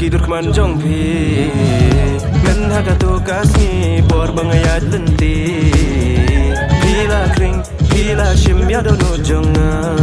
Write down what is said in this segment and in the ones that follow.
Tidur kemanjong pi Ngan haga tukas ni Bor bangayat lenti Hila kring Hila shim ya dono jonga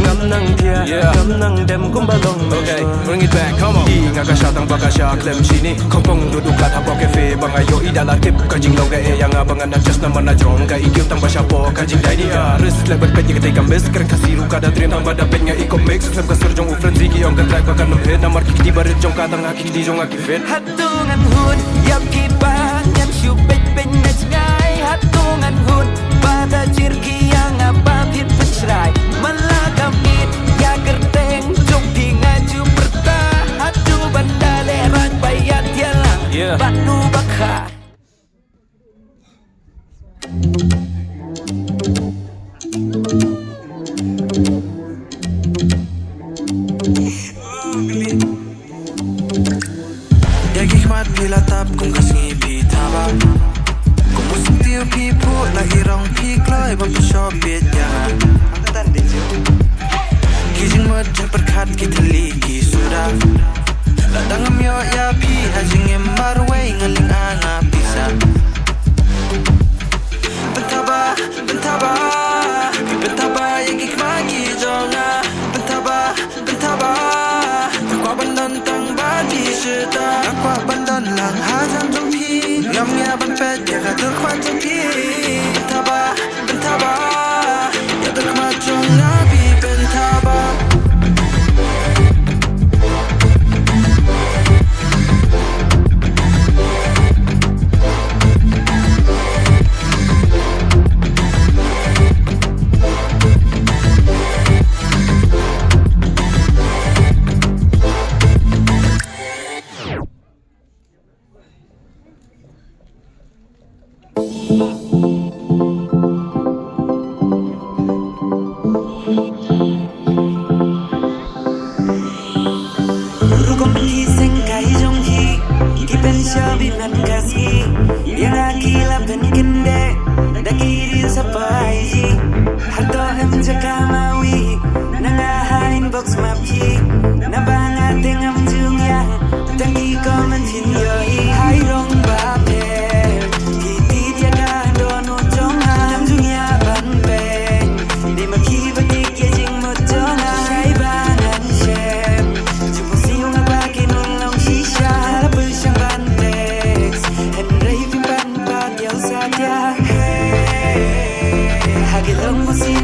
Ngam nang tia Ngam nang dem kumbalong. Okay, bring it back, come on. Di nga ka syatang baka sya klem sini Kongkong duduk kat hapok kefe Bangayo idala tip Kajing long gaya yang abangan adjust nama na jong Ka ikyum tang basya po Kajing dai dia Res lebar pet yang ketai kambes Keren kasih ruka da dream Tang bada pet nga ikom mix Sep ka serjong ufren ziki Ong ka track baka numpet Namar kiki di barit jong katang aki di jong aki fit Hatungan hun Yap kipan Yang syubet benet ngay Hatungan hun Pada jirgi yang apa pit pencerai Malakamit Ya gerteng Jong di ngaju perta Hatu bandaleran Bayat yalang Banu bakha Hikmat bila tap kung kasngi pi taba Kung musik tiyo pi po La irong pi kloy Bang tu shop bit yang Angkatan dejo Kijing mat jang perkat kita liki sudah La dangam yo ya pi Hajing em marway Ngaling anga pisa Bentaba Bentaba Bentaba Yang hikmat ki jonga Bentaba Bentaba Takwa bandan tang badi syeda Takwa bandan lang hajan jong pi Ngam ya ban pet ya ka terkwan jong pi Bentaba Bentaba Ya terkmat jong nabi Bentaba Hagi lang mo si